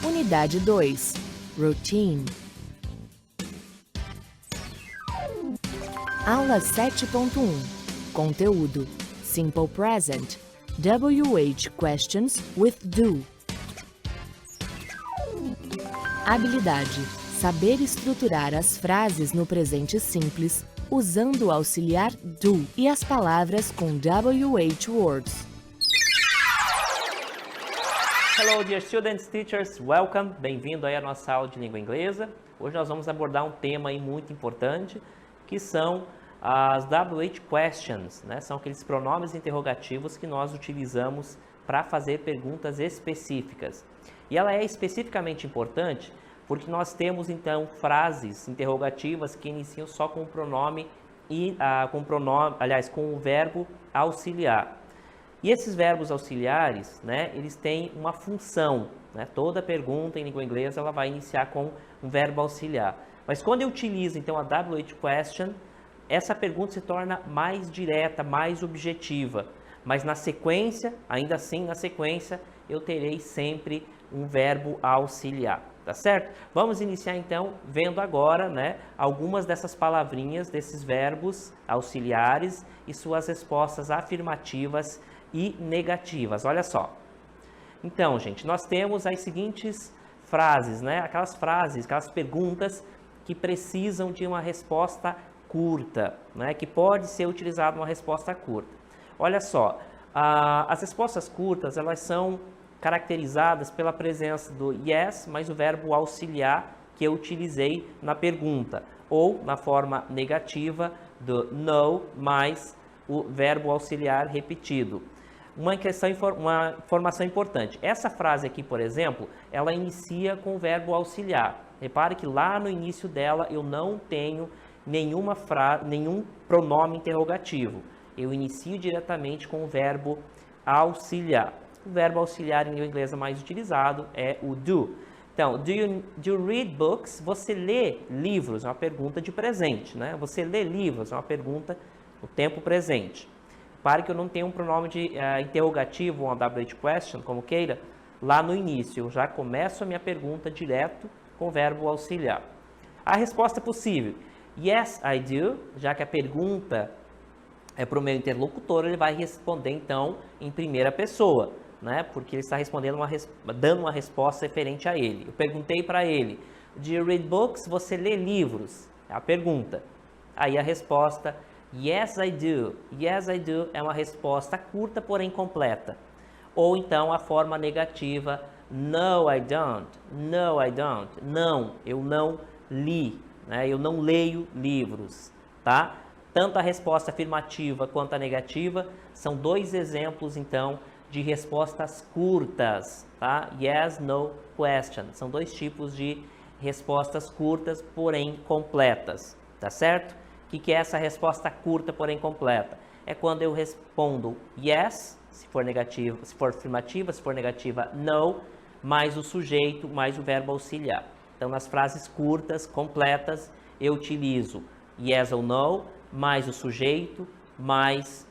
Unidade 2. Routine. Aula 7.1. Conteúdo. Simple Present. WH questions with do. Habilidade. Saber estruturar as frases no presente simples usando o auxiliar do e as palavras com WH words. Hello, dear students, teachers, welcome. Bem-vindo aí à nossa aula de língua inglesa. Hoje nós vamos abordar um tema aí muito importante, que são as WH questions, né? São aqueles pronomes interrogativos que nós utilizamos para fazer perguntas específicas. E ela é especificamente importante porque nós temos então frases interrogativas que iniciam só com o pronome com o verbo auxiliar. E esses verbos auxiliares, né, eles têm uma função, né? Toda pergunta em língua inglesa ela vai iniciar com um verbo auxiliar. Mas quando eu utilizo então a WH question, essa pergunta se torna mais direta, mais objetiva. Mas na sequência, ainda assim na sequência, eu terei sempre um verbo auxiliar, tá certo? Vamos iniciar então vendo agora, né, algumas dessas palavrinhas, desses verbos auxiliares e suas respostas afirmativas e negativas. Olha só. Então, gente, nós temos as seguintes frases, né? Aquelas frases, aquelas perguntas que precisam de uma resposta curta, né? Que pode ser utilizada uma resposta curta. Olha só, as respostas curtas, elas são caracterizadas pela presença do yes, mais o verbo auxiliar que eu utilizei na pergunta, ou na forma negativa do no, mais o verbo auxiliar repetido. Uma informação importante. Essa frase aqui, por exemplo, ela inicia com o verbo auxiliar. Repare que lá no início dela eu não tenho nenhum pronome interrogativo. Eu inicio diretamente com o verbo auxiliar. O verbo auxiliar em língua inglesa mais utilizado é o do. Então, do you read books? Você lê livros? É uma pergunta de presente, né? Você lê livros? É uma pergunta no tempo presente. Repare que eu não tenho um pronome de interrogativo, uma WH question, como queira, lá no início. Eu já começo a minha pergunta direto com o verbo auxiliar. A resposta possível, yes, I do, já que a pergunta é para o meu interlocutor, ele vai responder então em primeira pessoa, né? Porque ele está respondendo dando uma resposta referente a ele. Eu perguntei para ele, do you read books? Você lê livros? É a pergunta. Aí a resposta, yes, I do. Yes, I do é uma resposta curta, porém completa. Ou então a forma negativa, no, I don't. No, I don't. Não, eu não li, né? Eu não leio livros, tá? Tanto a resposta afirmativa quanto a negativa são dois exemplos, então, de respostas curtas, tá? Yes, no, question. São dois tipos de respostas curtas, porém completas, tá certo? O que é essa resposta curta, porém completa? É quando eu respondo yes, se for negativa, se for afirmativa, se for negativa, no, mais o sujeito, mais o verbo auxiliar. Então, nas frases curtas, completas, eu utilizo yes ou no, mais o sujeito, mais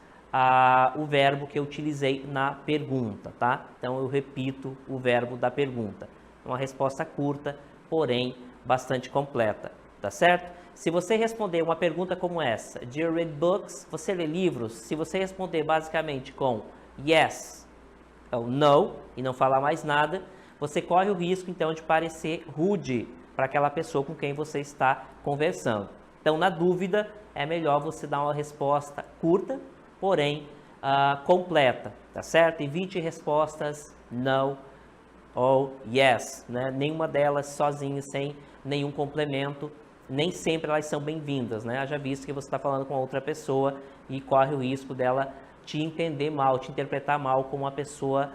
o verbo que eu utilizei na pergunta, tá? Então, eu repito o verbo da pergunta. Uma resposta curta, porém bastante completa, tá certo? Se você responder uma pergunta como essa, do you read books? Você lê livros? Se você responder basicamente com yes ou no e não falar mais nada, você corre o risco então de parecer rude para aquela pessoa com quem você está conversando. Então, na dúvida, é melhor você dar uma resposta curta, porém completa, tá certo? Evite respostas no ou yes, né? Nenhuma delas sozinha, sem nenhum complemento. Nem sempre elas são bem-vindas, né? Haja visto que você está falando com outra pessoa e corre o risco dela te entender mal, te interpretar mal como uma pessoa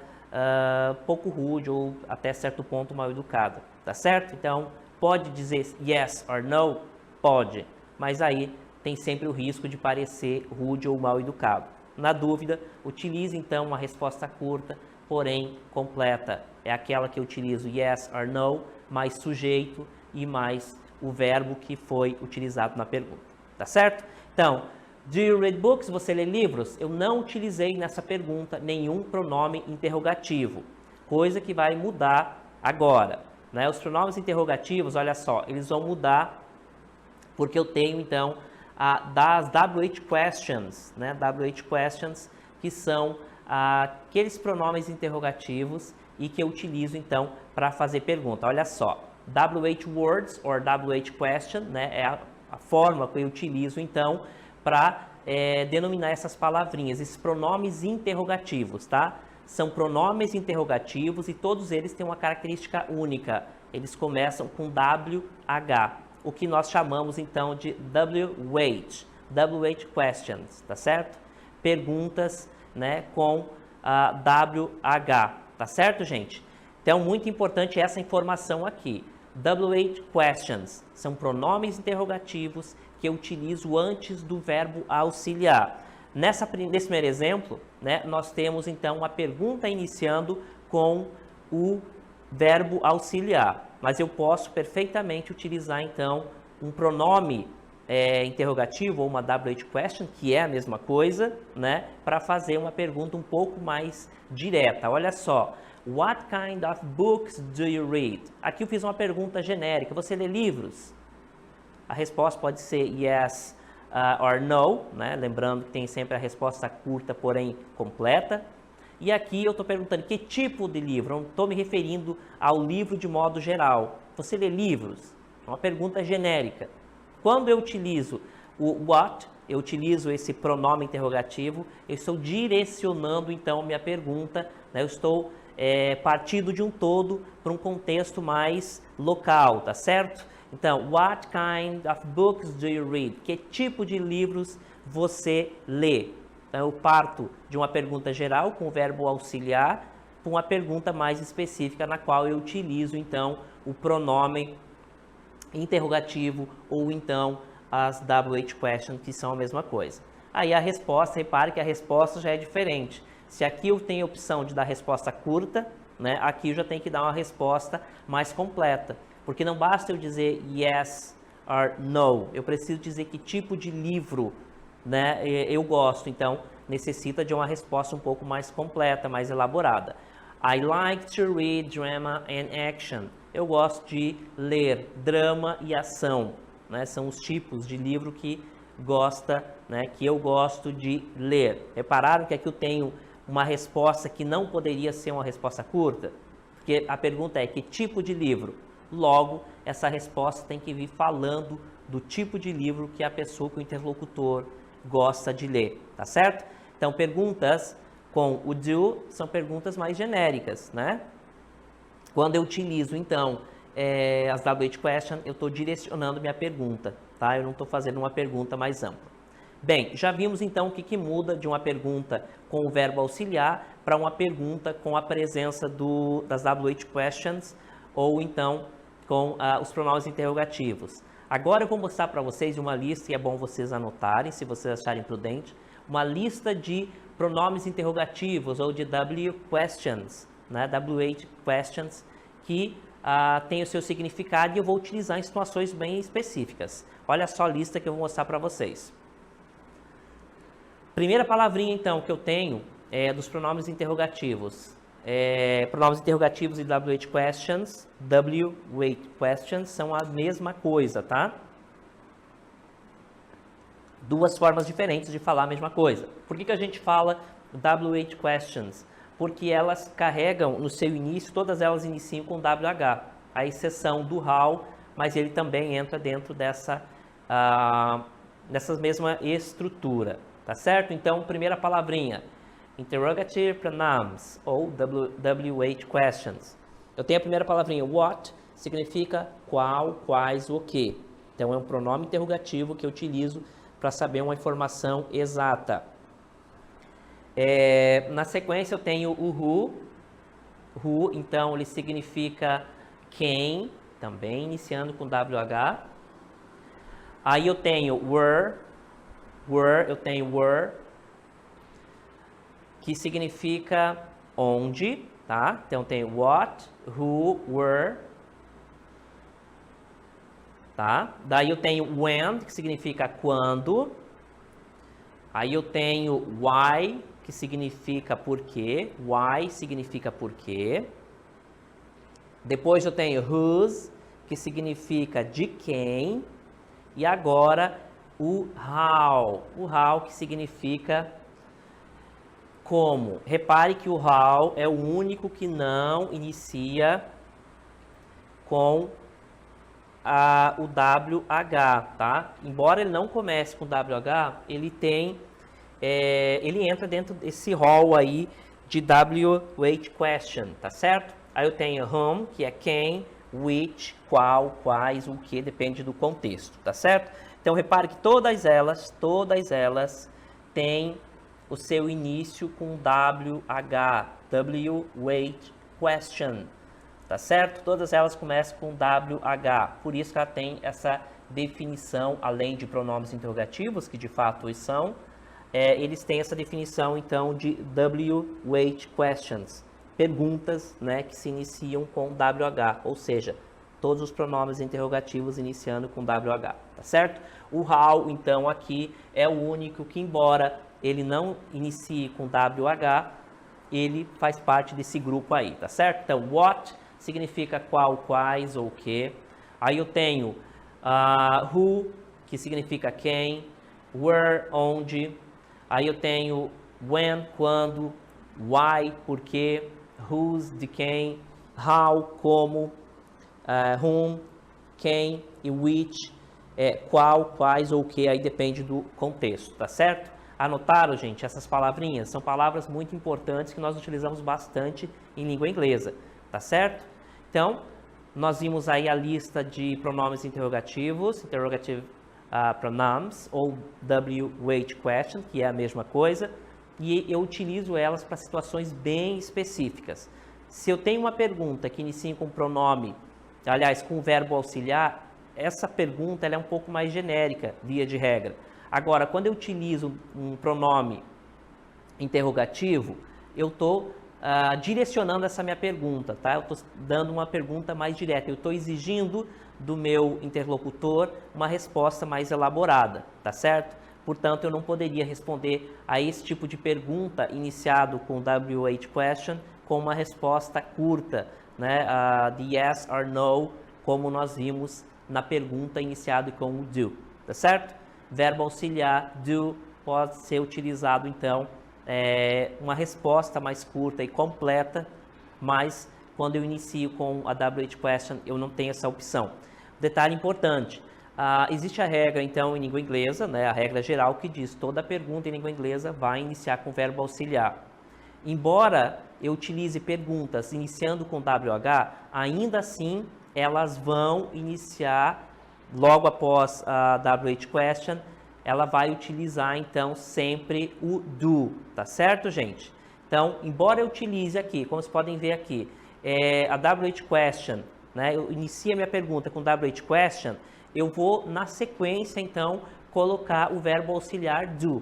pouco rude ou até certo ponto mal educada, tá certo? Então, pode dizer yes or no? Pode, mas aí tem sempre o risco de parecer rude ou mal educado. Na dúvida, utilize então uma resposta curta, porém completa. É aquela que eu utilizo yes or no, mais sujeito e mais o verbo que foi utilizado na pergunta, tá certo? Então, do you read books? Você lê livros? Eu não utilizei nessa pergunta nenhum pronome interrogativo, coisa que vai mudar agora. né? Os pronomes interrogativos, olha só, eles vão mudar porque eu tenho, então, das WH questions, né? WH questions, que são aqueles pronomes interrogativos e que eu utilizo, então, para fazer pergunta. Olha só, WH words, or WH question, né? É a forma que eu utilizo, então, para denominar essas palavrinhas, esses pronomes interrogativos, tá? São pronomes interrogativos e todos eles têm uma característica única. Eles começam com WH, o que nós chamamos então de WH questions, tá certo? Perguntas, né, com WH, tá certo, gente? Então, muito importante essa informação aqui. WH questions são pronomes interrogativos que eu utilizo antes do verbo auxiliar. Nesse primeiro exemplo, né, nós temos então uma pergunta iniciando com o verbo auxiliar, mas eu posso perfeitamente utilizar então um pronome interrogativo ou uma WH question, que é a mesma coisa, né, para fazer uma pergunta um pouco mais direta. Olha só, what kind of books do you read? Aqui eu fiz uma pergunta genérica, você lê livros? A resposta pode ser yes or no, né? Lembrando que tem sempre a resposta curta, porém completa. E aqui eu estou perguntando que tipo de livro, não estou me referindo ao livro de modo geral. Você lê livros? É uma pergunta genérica. Quando eu utilizo o what, eu utilizo esse pronome interrogativo, eu estou direcionando então a minha pergunta, né? Eu estou partindo de um todo para um contexto mais local, tá certo? Então, what kind of books do you read? Que tipo de livros você lê? Então, eu parto de uma pergunta geral com o verbo auxiliar para uma pergunta mais específica na qual eu utilizo, então, o pronome interrogativo ou, então, as WH questions, que são a mesma coisa. Aí a resposta, repare que a resposta já é diferente. Se aqui eu tenho a opção de dar resposta curta, né, aqui eu já tenho que dar uma resposta mais completa. Porque não basta eu dizer yes or no, eu preciso dizer que tipo de livro, né, eu gosto. Então, necessita de uma resposta um pouco mais completa, mais elaborada. I like to read drama and action. Eu gosto de ler drama e ação, né? São os tipos de livro que que eu gosto de ler. Repararam que aqui eu tenho uma resposta que não poderia ser uma resposta curta? Porque a pergunta é que tipo de livro? Logo, essa resposta tem que vir falando do tipo de livro que a pessoa, que o interlocutor gosta de ler, tá certo? Então, perguntas com o do são perguntas mais genéricas, né? Quando eu utilizo, então, as WH question, eu estou direcionando minha pergunta, tá? Eu não estou fazendo uma pergunta mais ampla. Bem, já vimos, então, o que muda de uma pergunta com o verbo auxiliar para uma pergunta com a presença das WH questions ou, então, com os pronomes interrogativos. Agora eu vou mostrar para vocês uma lista, e é bom vocês anotarem, se vocês acharem prudente, uma lista de pronomes interrogativos ou de WH questions, né? WH questions, que tem o seu significado e eu vou utilizar em situações bem específicas. Olha só a lista que eu vou mostrar para vocês. Primeira palavrinha, então, que eu tenho é dos pronomes interrogativos. Pronomes interrogativos e WH questions são a mesma coisa, tá? Duas formas diferentes de falar a mesma coisa. Por que a gente fala WH questions? Porque elas carregam no seu início, todas elas iniciam com WH, a exceção do how, mas ele também entra dentro dessa mesma estrutura, tá certo? Então, primeira palavrinha, interrogative pronouns ou WH questions. Eu tenho a primeira palavrinha, what, significa qual, quais, o que. Então, é um pronome interrogativo que eu utilizo para saber uma informação exata. Na sequência, eu tenho o who, então, ele significa quem, também iniciando com WH. Aí eu tenho were, que significa onde, tá? Então tem what, who, where, tá? Daí eu tenho when, que significa quando. Aí eu tenho why, que significa por quê. Why significa por quê. Depois eu tenho whose, que significa de quem. E agora o how. O how que significa como. Repare que o how é o único que não inicia com o WH, tá? Embora ele não comece com WH, ele entra dentro desse hall aí de WH question, tá certo? Aí eu tenho whom, que é quem, which, qual, quais, o que, depende do contexto, tá certo? Então repare que todas elas têm o seu início com WH, WH question, tá certo? Todas elas começam com WH, por isso que ela tem essa definição, além de pronomes interrogativos, que de fato os são, eles têm essa definição, então, de WH questions, perguntas, né, que se iniciam com WH, ou seja, todos os pronomes interrogativos iniciando com WH, tá certo? O how, então, aqui é o único que, embora ele não inicie com WH, ele faz parte desse grupo aí, tá certo? Então, what significa qual, quais ou que. Aí eu tenho who, que significa quem, where, onde. Aí eu tenho when, quando, why, porquê, whose, de quem, how, como, whom, quem e which, qual, quais ou que, aí depende do contexto, tá certo? Anotaram, gente, essas palavrinhas? São palavras muito importantes que nós utilizamos bastante em língua inglesa, tá certo? Então, nós vimos aí a lista de pronomes interrogativos, interrogative pronouns, ou WH question, que é a mesma coisa, e eu utilizo elas para situações bem específicas. Se eu tenho uma pergunta que inicia com pronome, aliás, com verbo auxiliar, essa pergunta ela é um pouco mais genérica, via de regra. Agora, quando eu utilizo um pronome interrogativo, eu estou direcionando essa minha pergunta, tá? Eu estou dando uma pergunta mais direta, eu estou exigindo do meu interlocutor uma resposta mais elaborada, tá certo? Portanto, eu não poderia responder a esse tipo de pergunta iniciado com WH question com uma resposta curta, né? De yes or no, como nós vimos na pergunta iniciada com o do, tá certo? Verbo auxiliar do pode ser utilizado, então, uma resposta mais curta e completa, mas quando eu inicio com a WH question, eu não tenho essa opção. Detalhe importante, existe a regra, então, em língua inglesa, né, a regra geral que diz toda pergunta em língua inglesa vai iniciar com verbo auxiliar. Embora eu utilize perguntas iniciando com WH, ainda assim elas vão iniciar logo após a WH question, ela vai utilizar, então, sempre o do, tá certo, gente? Então, embora eu utilize aqui, como vocês podem ver aqui, a WH question, né, eu inicio a minha pergunta com WH question, eu vou, na sequência, então, colocar o verbo auxiliar do,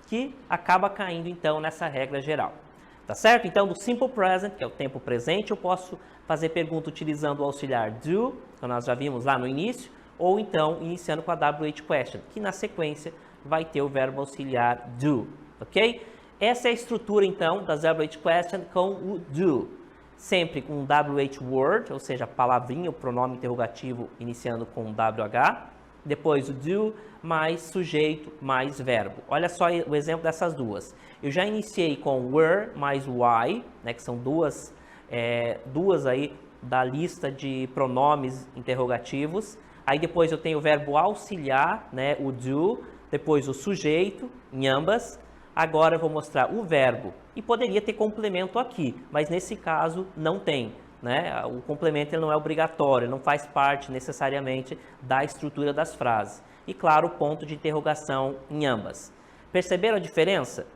que acaba caindo, então, nessa regra geral. Tá certo? Então, do simple present, que é o tempo presente, eu posso fazer pergunta utilizando o auxiliar do, que nós já vimos lá no início, ou então iniciando com a WH question, que na sequência vai ter o verbo auxiliar do, ok? Essa é a estrutura, então, das WH question com o do. Sempre com WH word, ou seja, palavrinha, o pronome interrogativo iniciando com WH, depois o do, mais sujeito, mais verbo. Olha só o exemplo dessas duas. Eu já iniciei com were mais why, né, que são duas aí da lista de pronomes interrogativos. Aí depois eu tenho o verbo auxiliar, né, o do, depois o sujeito, em ambas. Agora eu vou mostrar o verbo. E poderia ter complemento aqui, mas nesse caso não tem, né? O complemento ele não é obrigatório, não faz parte necessariamente da estrutura das frases. E claro, o ponto de interrogação em ambas. Perceberam a diferença?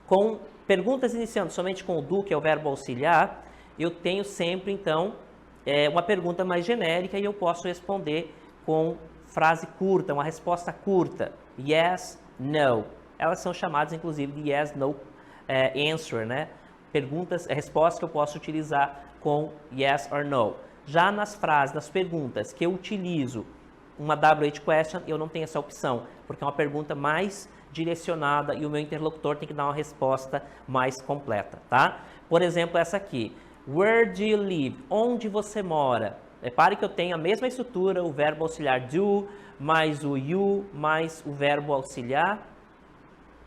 Com perguntas iniciando somente com o do, que é o verbo auxiliar, eu tenho sempre, então, uma pergunta mais genérica e eu posso responder com frase curta, uma resposta curta. Yes, no. Elas são chamadas, inclusive, de yes, no answer, né? Respostas que eu posso utilizar com yes or no. Já nas frases, nas perguntas que eu utilizo uma WH question, eu não tenho essa opção, porque é uma pergunta mais direcionada e o meu interlocutor tem que dar uma resposta mais completa, tá? Por exemplo, essa aqui. Where do you live? Onde você mora? Repare que eu tenho a mesma estrutura, o verbo auxiliar do, mais o you, mais o verbo auxiliar.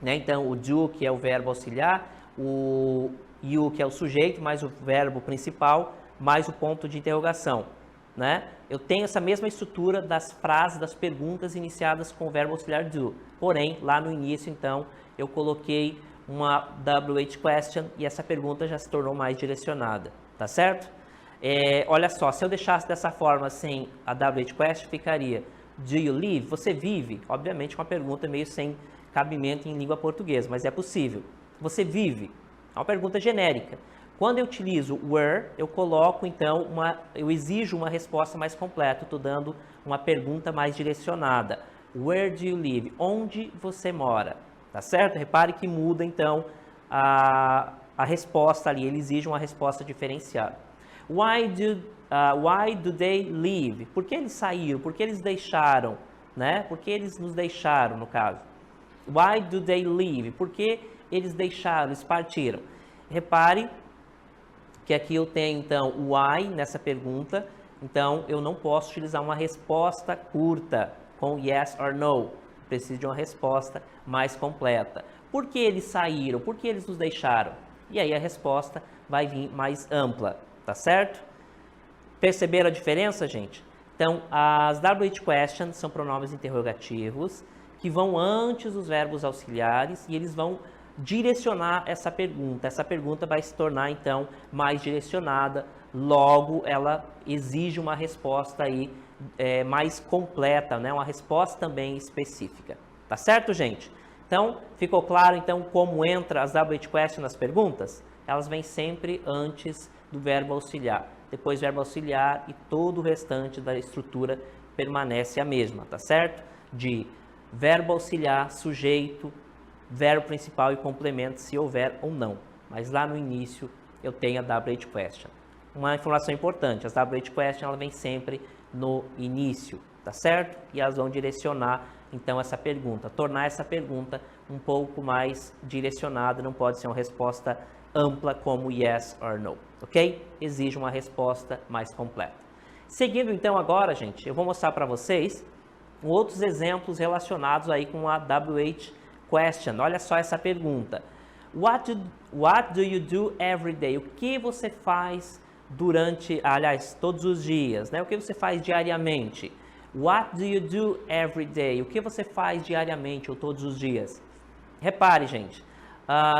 Né? Então, o do, que é o verbo auxiliar, o you, que é o sujeito, mais o verbo principal, mais o ponto de interrogação. Né? Eu tenho essa mesma estrutura das frases, das perguntas iniciadas com o verbo auxiliar do. Porém, lá no início, então, eu coloquei uma WH question e essa pergunta já se tornou mais direcionada, tá certo? Olha só, se eu deixasse dessa forma sem a WH question, ficaria do you live? Você vive? Obviamente uma pergunta meio sem cabimento em língua portuguesa, mas é possível. Você vive? É uma pergunta genérica. Quando eu utilizo where, eu coloco então eu exijo uma resposta mais completa, estou dando uma pergunta mais direcionada. Where do you live? Onde você mora? Tá certo? Repare que muda então a resposta ali, ele exige uma resposta diferenciada. Why do they leave? Por que eles saíram? Por que eles deixaram? Né? Por que eles nos deixaram, no caso? Why do they leave? Por que eles deixaram, eles partiram? Repare que aqui eu tenho, então, o why nessa pergunta. Então, eu não posso utilizar uma resposta curta com yes or no. Preciso de uma resposta mais completa. Por que eles saíram? Por que eles nos deixaram? E aí a resposta vai vir mais ampla, tá certo? Perceberam a diferença, gente? Então, as WH questions são pronomes interrogativos que vão antes dos verbos auxiliares e eles vão direcionar essa pergunta. Essa pergunta vai se tornar, então, mais direcionada, logo ela exige uma resposta aí mais completa, né? Uma resposta também específica. Tá certo, gente? Então, ficou claro, então, como entra as WH questions nas perguntas? Elas vêm sempre antes do verbo auxiliar. Depois, verbo auxiliar e todo o restante da estrutura permanece a mesma, tá certo? De verbo auxiliar, sujeito, verbo principal e complemento, se houver ou não. Mas lá no início eu tenho a WH question. Uma informação importante, as WH question ela vem sempre no início, tá certo? E elas vão direcionar então essa pergunta, tornar essa pergunta um pouco mais direcionada, não pode ser uma resposta ampla como yes or no, ok? Exige uma resposta mais completa. Seguindo então agora, gente, eu vou mostrar para vocês outros exemplos relacionados aí com a WH question. Olha só essa pergunta. What do you do every day? O que você faz todos os dias, né? O que você faz diariamente? What do you do every day? O que você faz diariamente ou todos os dias? Repare, gente,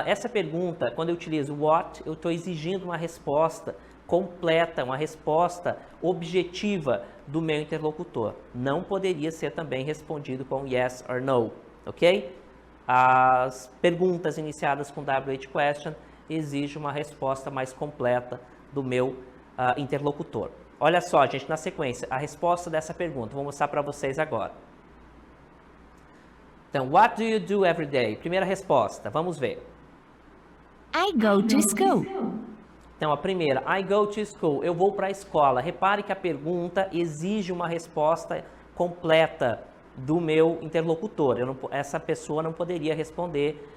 essa pergunta, quando eu utilizo what, eu estou exigindo uma resposta completa, uma resposta objetiva do meu interlocutor. Não poderia ser também respondido com yes or no, ok? As perguntas iniciadas com WH question exigem uma resposta mais completa do meu interlocutor. Olha só, gente, na sequência, a resposta dessa pergunta, vou mostrar para vocês agora. Então, what do you do every day? Primeira resposta, vamos ver. I go to school. Então, a primeira, I go to school, eu vou para a escola. Repare que a pergunta exige uma resposta completa do meu interlocutor. Essa pessoa não poderia responder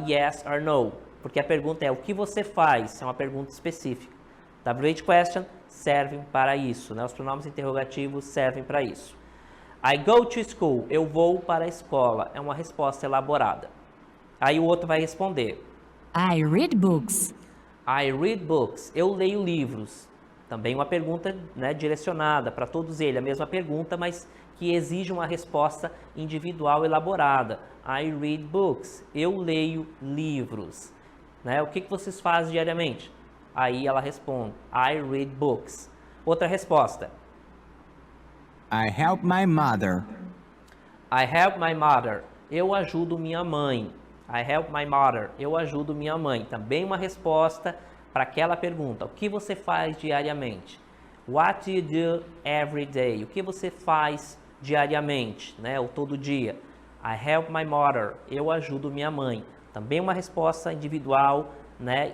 yes or no, porque a pergunta é o que você faz, é uma pergunta específica. WH question servem para isso, né? Os pronomes interrogativos servem para isso. I go to school, eu vou para a escola, é uma resposta elaborada. Aí o outro vai responder. I read books. I read books, eu leio livros. Também uma pergunta, né, direcionada para todos eles, a mesma pergunta, mas que exige uma resposta individual elaborada. I read books, eu leio livros. Né? O que vocês fazem diariamente? Aí ela responde, I read books. Outra resposta. I help my mother. I help my mother, eu ajudo minha mãe. I help my mother, eu ajudo minha mãe. Também uma resposta para aquela pergunta. O que você faz diariamente? What do you do every day? O que você faz diariamente, né? Ou todo dia? I help my mother, eu ajudo minha mãe. Também uma resposta individual, né?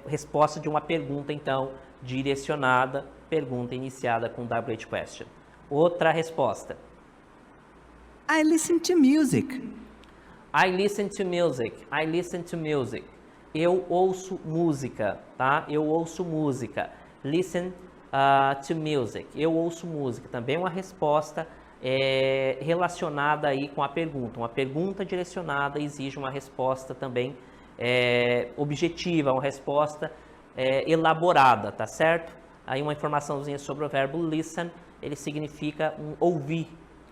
Resposta de uma pergunta, então, direcionada, pergunta iniciada com WH question. Outra resposta. I listen to music. I listen to music. I listen to music. Eu ouço música, tá? Eu ouço música. Listen to music. Eu ouço música. Também uma resposta relacionada aí com a pergunta. Uma pergunta direcionada exige uma resposta também objetiva, uma resposta elaborada, tá certo? Aí uma informaçãozinha sobre o verbo listen, ele significa ouvir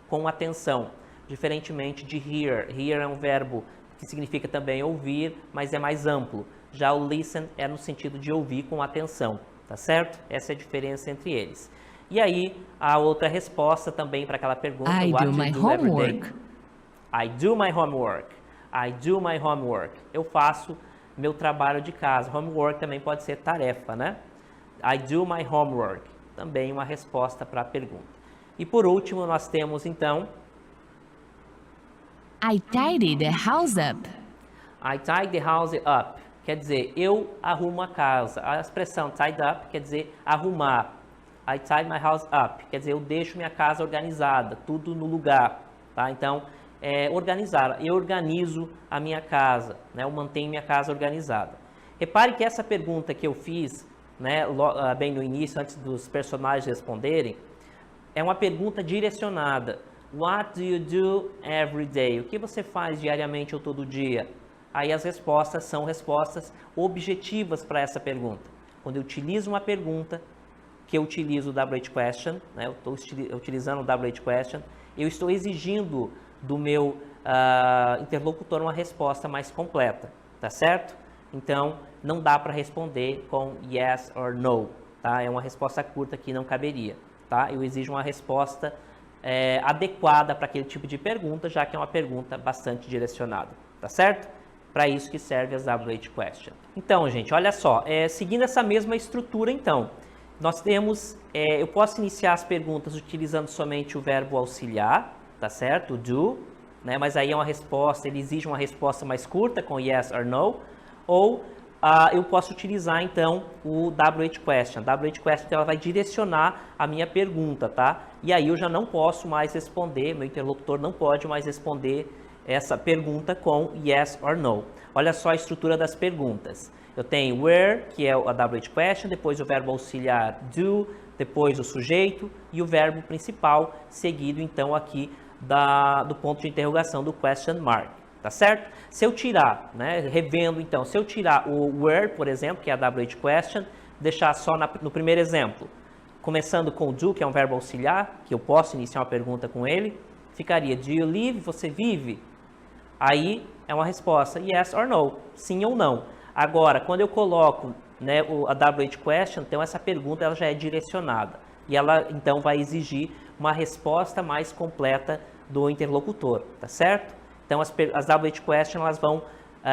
com atenção, diferentemente de hear. Hear é um verbo que significa também ouvir, mas é mais amplo. Já o listen é no sentido de ouvir com atenção, tá certo? Essa é a diferença entre eles. E aí, a outra resposta também para aquela pergunta, I what do do my you do every day? homework. I do my homework. I do my homework. Eu faço meu trabalho de casa. Homework também pode ser tarefa, né? I do my homework. Também uma resposta para a pergunta. E por último, nós temos então I tidy the house up. I tidy the house up. Quer dizer, eu arrumo a casa. A expressão tidy up quer dizer arrumar. I tidy my house up. Quer dizer, eu deixo minha casa organizada, tudo no lugar. Tá? Então, organizar. Eu organizo a minha casa, né? Eu mantenho minha casa organizada. Repare que essa pergunta que eu fiz, né, bem no início, antes dos personagens responderem, é uma pergunta direcionada. What do you do every day? O que você faz diariamente ou todo dia? Aí as respostas são respostas objetivas para essa pergunta. Quando eu utilizo uma pergunta, que eu utilizo o WH question, né, eu estou utilizando o WH question, eu estou exigindo do meu interlocutor uma resposta mais completa, tá certo? Então, não dá para responder com yes or no, tá? É uma resposta curta que não caberia, tá? Eu exijo uma resposta adequada para aquele tipo de pergunta, já que é uma pergunta bastante direcionada, tá certo? Para isso que serve as WH question. Então, gente, olha só, seguindo essa mesma estrutura, então, nós temos, eu posso iniciar as perguntas utilizando somente o verbo auxiliar, tá certo? Do, né? Mas aí é uma resposta, ele exige uma resposta mais curta com yes or no, ou eu posso utilizar então o WH question. WH question ela vai direcionar a minha pergunta, tá? E aí eu já não posso mais responder, meu interlocutor não pode mais responder essa pergunta com yes or no. Olha só a estrutura das perguntas. Eu tenho where, que é a WH question, depois o verbo auxiliar do, depois o sujeito e o verbo principal, seguido então aqui do ponto de interrogação do question mark, tá certo? Se eu tirar, né, revendo então, se eu tirar o where, por exemplo, que é a WH question, deixar só no primeiro exemplo, começando com do, que é um verbo auxiliar, que eu posso iniciar uma pergunta com ele, ficaria do you live, você vive? Aí é uma resposta yes or no, sim ou não. Agora, quando eu coloco, né, a WH question, então essa pergunta ela já é direcionada e ela então vai exigir uma resposta mais completa do interlocutor, tá certo? Então as WH question elas vão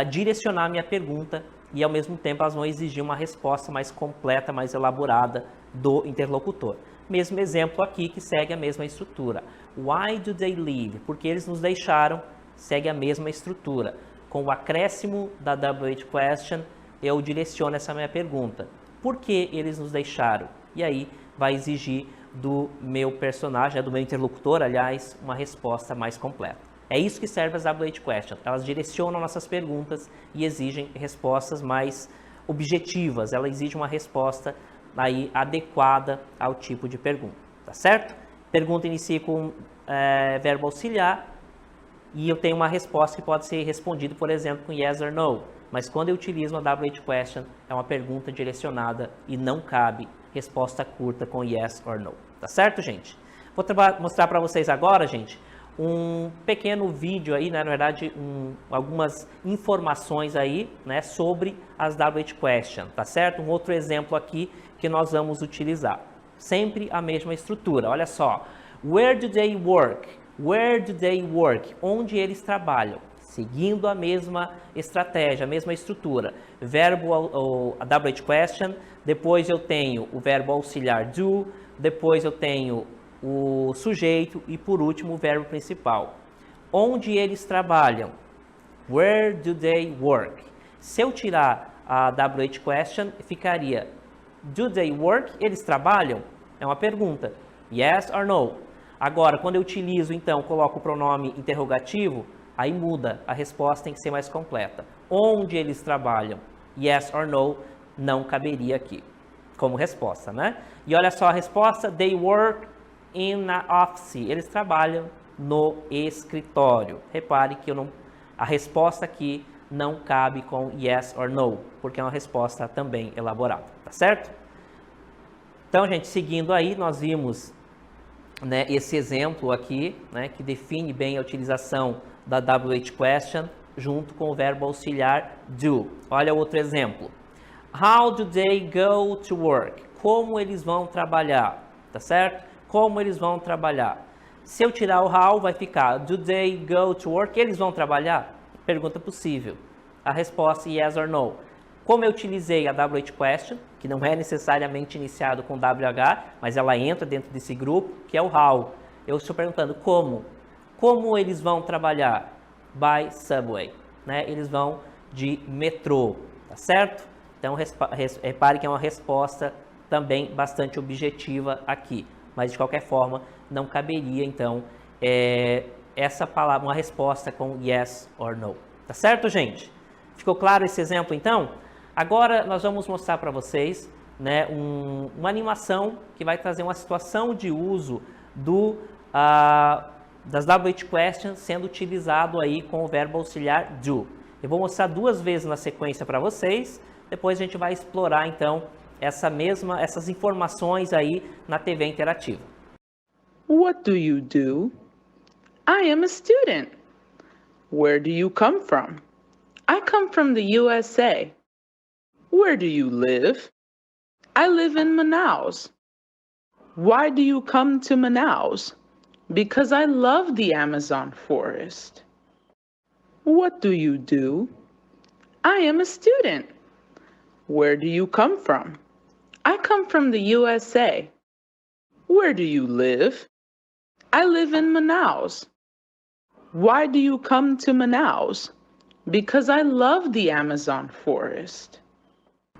direcionar a minha pergunta e ao mesmo tempo elas vão exigir uma resposta mais completa, mais elaborada do interlocutor. Mesmo exemplo aqui que segue a mesma estrutura. Why do they leave? Porque eles nos deixaram, segue a mesma estrutura. Com o acréscimo da WH question, eu direciono essa minha pergunta. Por que eles nos deixaram? E aí vai exigir do meu personagem, do meu interlocutor, aliás, uma resposta mais completa. É isso que serve as WH question. Elas direcionam nossas perguntas e exigem respostas mais objetivas. Ela exige uma resposta aí adequada ao tipo de pergunta, tá certo? Pergunta inicia com verbo auxiliar e eu tenho uma resposta que pode ser respondida, por exemplo, com yes or no. Mas quando eu utilizo uma WH question, é uma pergunta direcionada e não cabe resposta curta com yes or no. Tá certo, gente? Vou mostrar para vocês agora, gente, um pequeno vídeo aí, né, na verdade, algumas informações aí, né, sobre as WH question, tá certo? Um outro exemplo aqui que nós vamos utilizar. Sempre a mesma estrutura, olha só. Where do they work? Where do they work? Onde eles trabalham? Seguindo a mesma estratégia, a mesma estrutura. Verbo, a WH question, depois eu tenho o verbo auxiliar do, depois eu tenho o sujeito e por último o verbo principal. Onde eles trabalham? Where do they work? Se eu tirar a WH question, ficaria do they work? Eles trabalham? É uma pergunta. Yes or no? Agora, quando eu utilizo, então, coloco o pronome interrogativo, aí muda, a resposta tem que ser mais completa. Onde eles trabalham? yes or no não caberia aqui como resposta, né? E olha só a resposta, they work in a office. Eles trabalham no escritório. Repare que a resposta aqui não cabe com yes or no, porque é uma resposta também elaborada, tá certo? Então, gente, seguindo aí, nós vimos, né, esse exemplo aqui, né, que define bem a utilização da WH question junto com o verbo auxiliar do. Olha outro exemplo. How do they go to work? Como eles vão trabalhar, tá certo? Como eles vão trabalhar. Se eu tirar o how, vai ficar do they go to work? Eles vão trabalhar? Pergunta possível. A resposta yes or no. Como eu utilizei a WH question, que não é necessariamente iniciado com WH, mas ela entra dentro desse grupo, que é o how. Eu estou perguntando como. Como eles vão trabalhar? By subway. Né? Eles vão de metrô, tá certo? Então, repare que é uma resposta também bastante objetiva aqui. Mas, de qualquer forma, não caberia, então, essa palavra, uma resposta com yes or no. Tá certo, gente? Ficou claro esse exemplo, então? Agora, nós vamos mostrar para vocês, né, uma animação que vai trazer uma situação de uso das WH questions sendo utilizado aí com o verbo auxiliar do. Eu vou mostrar 2 vezes na sequência para vocês. Depois a gente vai explorar, então, essas informações aí na TV interativa. What do you do? I am a student. Where do you come from? I come from the USA. Where do you live? I live in Manaus. Why do you come to Manaus? Because I love the Amazon forest. What do you do? I am a student. Where do you come from? I come from the USA. Where do you live? I live in Manaus. Why do you come to Manaus? Because I love the Amazon forest.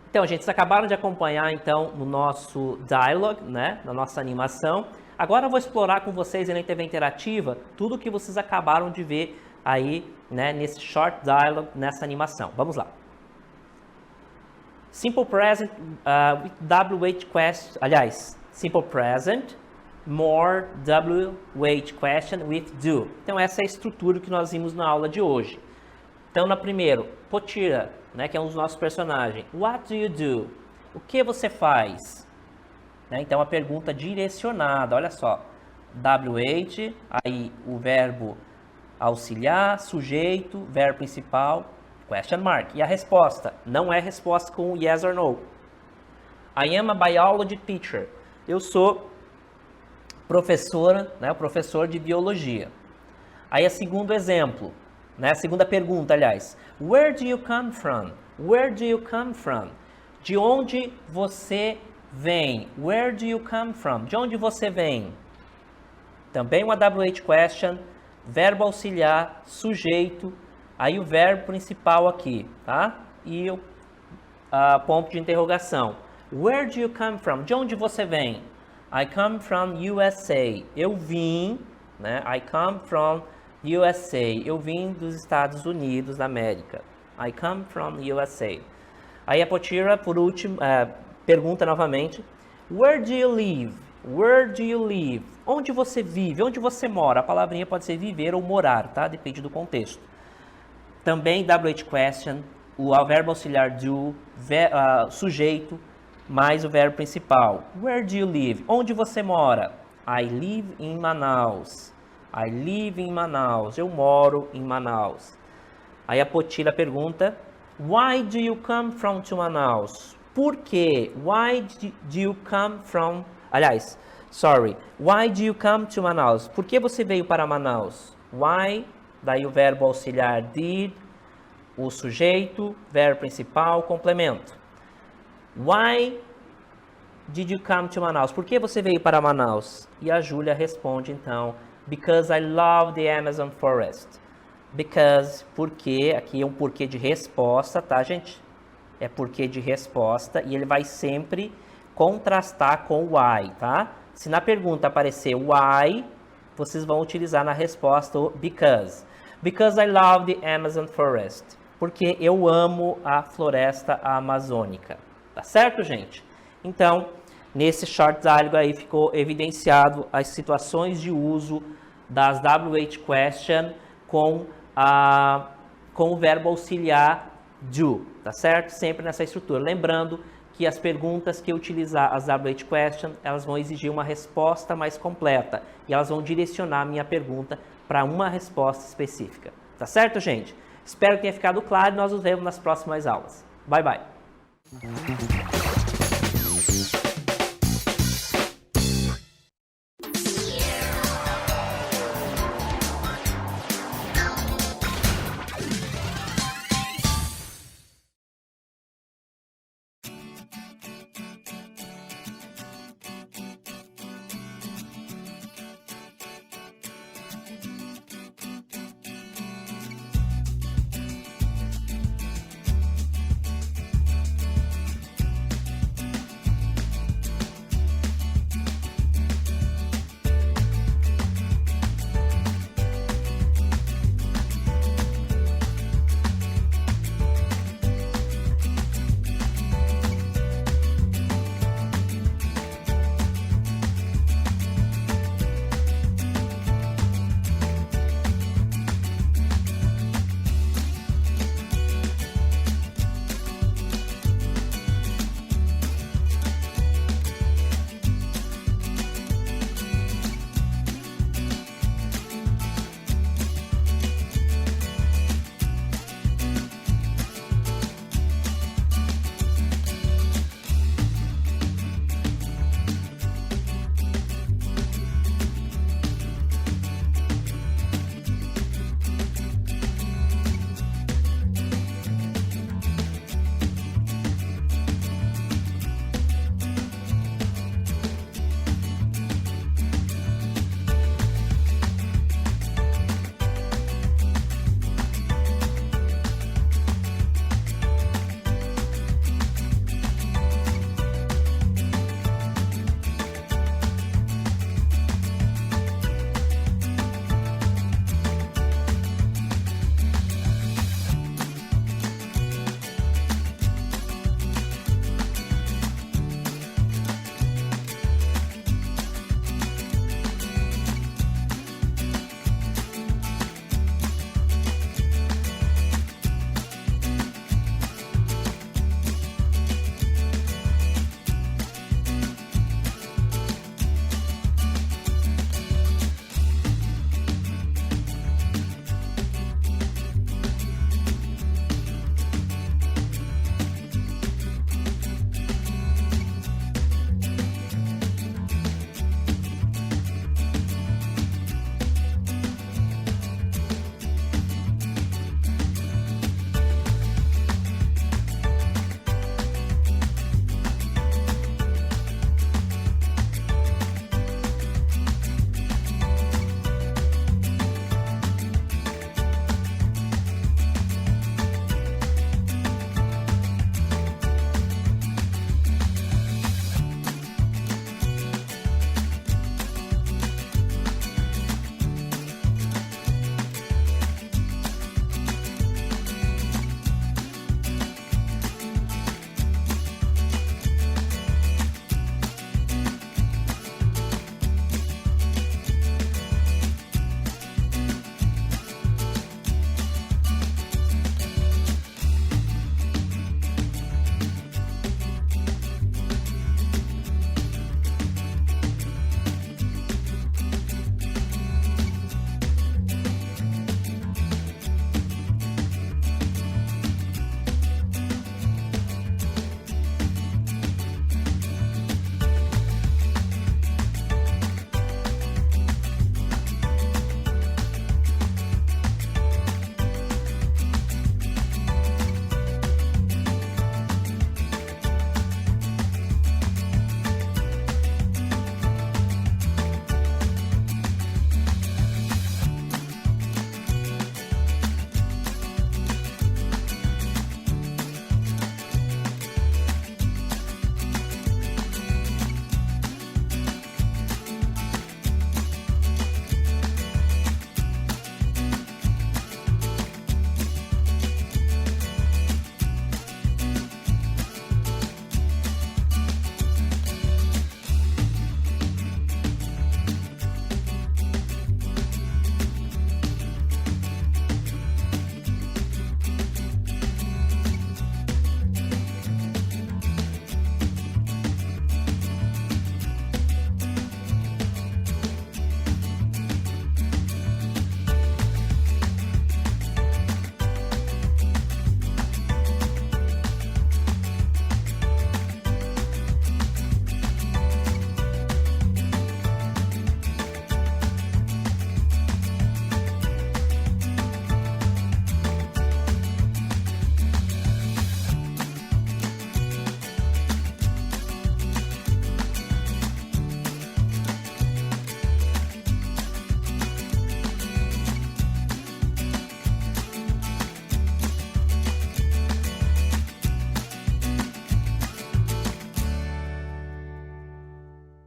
Então, gente, vocês acabaram de acompanhar, então, no nosso dialogue, né, na nossa animação. Agora eu vou explorar com vocês na TV interativa tudo que vocês acabaram de ver aí, né, nesse short dialogue, nessa animação. Vamos lá. Simple present with WH question, aliás, simple present, more WH question with do. Então essa é a estrutura que nós vimos na aula de hoje. Então na primeira, Potira, né, que é um dos nossos personagens. What do you do? O que você faz? Né, então a pergunta direcionada, olha só. WH, aí o verbo auxiliar, sujeito, verbo principal, question mark. E a resposta não é resposta com yes or no. I am a biology teacher. Eu sou professora, né, professor de biologia. Aí, segundo exemplo, né, a segunda pergunta, aliás. Where do you come from? Where do you come from? De onde você vem? Where do you come from? De onde você vem? Também uma WH question, verbo auxiliar, sujeito, aí o verbo principal aqui, tá? E o ponto de interrogação. Where do you come from? De onde você vem? I come from USA. Eu vim, né? I come from USA. Eu vim dos Estados Unidos da América. I come from USA. Aí a Potira, por último, pergunta novamente. Where do you live? Where do you live? Onde você vive? Onde você mora? A palavrinha pode ser viver ou morar, tá? Depende do contexto. Também WH question, o verbo auxiliar do, sujeito, mais o verbo principal. Where do you live? Onde você mora? I live in Manaus. I live in Manaus. Eu moro em Manaus. Aí a Potira pergunta, why do you come from to Manaus? Por quê? Why do you come from... Aliás, sorry. Why do you come to Manaus? Por que você veio para Manaus? Why, daí o verbo auxiliar did, o sujeito, verbo principal, complemento. Why did you come to Manaus? Por que você veio para Manaus? E a Júlia responde então, because I love the Amazon forest. Because, porque, aqui é um porquê de resposta, tá, gente? É porquê de resposta e ele vai sempre contrastar com why, tá? Se na pergunta aparecer why, vocês vão utilizar na resposta o because. Because I love the Amazon forest. porque eu amo a floresta amazônica. Tá certo, gente? Então, nesse short dialogue aí ficou evidenciado as situações de uso das WH question com o verbo auxiliar do, tá certo? Sempre nessa estrutura. Lembrando que as perguntas que eu utilizar as WH question, elas vão exigir uma resposta mais completa e elas vão direcionar a minha pergunta para uma resposta específica. Tá certo, gente? Espero que tenha ficado claro e nós nos vemos nas próximas aulas. Bye, bye!